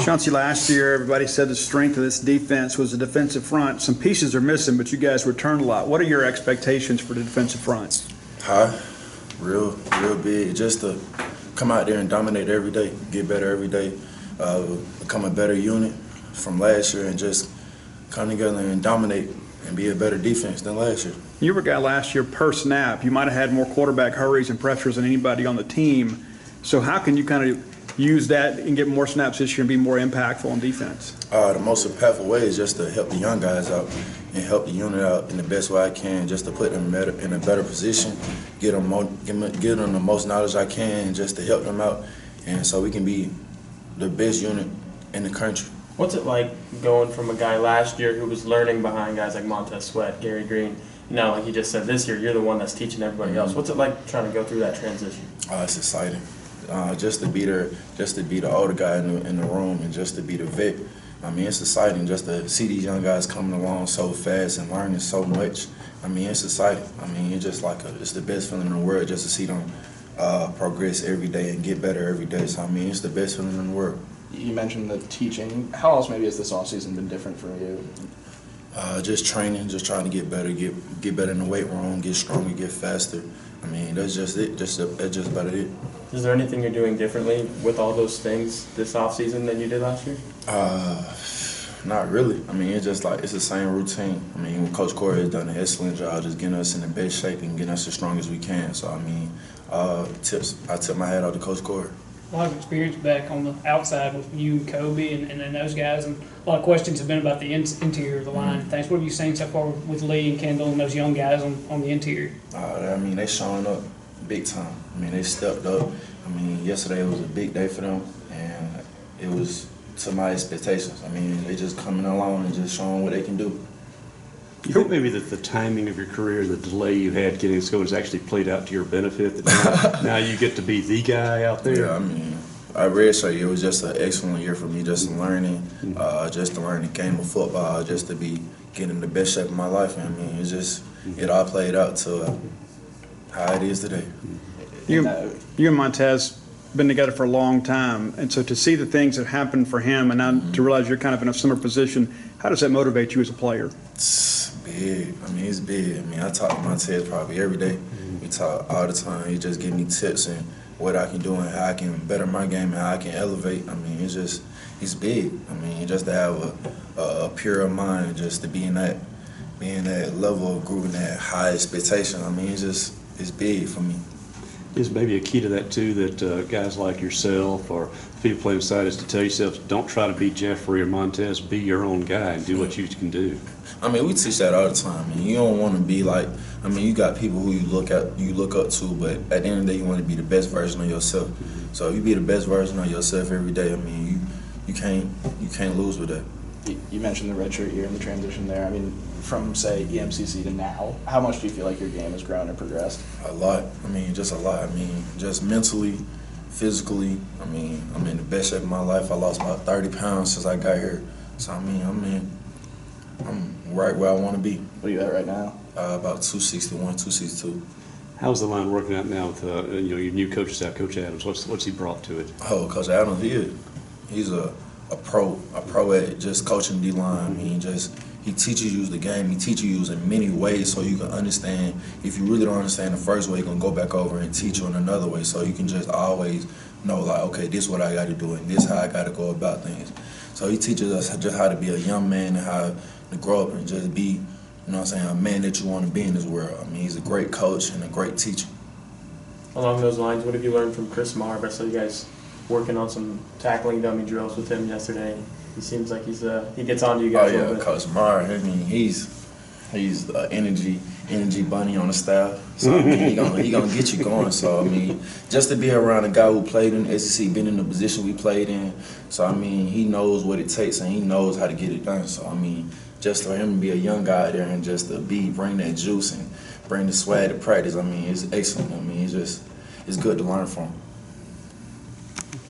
Chauncey, last year, everybody said the strength of this defense was the defensive front. Some pieces are missing, but you guys returned a lot. What are your expectations for the defensive front? High, real big. Just to come out there and dominate every day, get better every day, become a better unit from last year, and just come together and dominate and be a better defense than last year. You were a guy last year per snap. You might have had more quarterback hurries and pressures than anybody on the team. So how can you kind of use that and get more snaps this year and be more impactful on defense? The most impactful way is just to help the young guys out and help the unit out in the best way I can, just to put them in a better position, give them the most knowledge I can, just to help them out, and so we can be the best unit in the country. What's it like going from a guy last year who was learning behind guys like Montez Sweat, Gary Green? Now, like you just said, this year you're the one that's teaching everybody else. What's it like trying to go through that transition? It's exciting. Just to be there, just to be the older guy in the room, and just to be the vet. I mean, it's exciting just to see these young guys coming along so fast and learning so much. I mean, it's exciting. I mean, it's just like it's the best feeling in the world just to see them progress every day and get better every day. So I mean, it's the best feeling in the world. You mentioned the teaching. How else maybe has this offseason been different for you? Just training, just trying to get better, get better in the weight room, get stronger, get faster. I mean, that's just it. That's just about it. Is there anything you're doing differently with all those things this offseason than you did last year? Not really. I mean, it's just like it's the same routine. I mean, Coach Corey has done an excellent job just getting us in the best shape and getting us as strong as we can. So I mean, I tip my hat out to Coach Corey. A lot of experience back on the outside with you and Kobe and then those guys, and a lot of questions have been about the interior of the line and things. What have you seen so far with Lee and Kendall and those young guys on the interior? I mean, they showing up big time. I mean, they stepped up. I mean, yesterday was a big day for them, and it was to my expectations. I mean, they just coming along and just showing what they can do. You think maybe that the timing of your career, the delay you had getting to school, has actually played out to your benefit? That now you get to be the guy out there? Yeah, I mean, I read so it was just an excellent year for me, just learning, just to learn the game of football, just to be getting the best shape of my life. And I mean, it's just, it all played out to how it is today. You and Montez been together for a long time, and so to see the things that happened for him and now to realize you're kind of in a similar position, how does that motivate you as a player? It's big. I mean, it's big. I mean, I talk to Montez probably every day. We talk all the time. He just give me tips and what I can do and how I can better my game and how I can elevate. I mean, it's big. I mean, just to have a pure mind, just to be in that level of group and that high expectation. I mean, it's big for me. Is maybe a key to that too, that guys like yourself or people playing beside is to tell yourself, don't try to be Jeffrey or Montez, be your own guy and do what you can do. I mean, we teach that all the time. I mean, you don't want to be like, I mean, you got people who you look up to, but at the end of the day, you want to be the best version of yourself. So if you be the best version of yourself every day, I mean, you can't lose with that. You mentioned the redshirt year and the transition there. I mean, from, say, EMCC to now, how much do you feel like your game has grown and progressed? A lot. I mean, just a lot. I mean, just mentally, physically. I mean, I'm in the best shape of my life. I lost about 30 pounds since I got here. So, I mean, I'm right where I want to be. What are you at right now? About 261, 262. How's the line working out now with your new coach staff, Coach Adams? What's he brought to it? Oh, Coach Adams, he's a pro at just coaching D-line. I mean, he teaches you the game. He teaches you in many ways so you can understand. If you really don't understand the first way, he's going to go back over and teach you in another way so you can just always know, like, okay, this is what I got to do and this is how I got to go about things. So he teaches us just how to be a young man and how to grow up and just be, you know what I'm saying, a man that you want to be in this world. I mean, he's a great coach and a great teacher. Along those lines, what have you learned from Chris Marv? I saw you guys working on some tackling dummy drills with him yesterday. He seems like he gets on to you guys a little bit. Coach Marv, I mean, he's the energy bunny on the staff. So I mean, he gonna get you going. So I mean, just to be around a guy who played in the SEC, been in the position we played in. So I mean, he knows what it takes and he knows how to get it done. So I mean, just for him to be a young guy there and just to bring that juice and bring the swag to practice, I mean, it's excellent. I mean, it's good to learn from.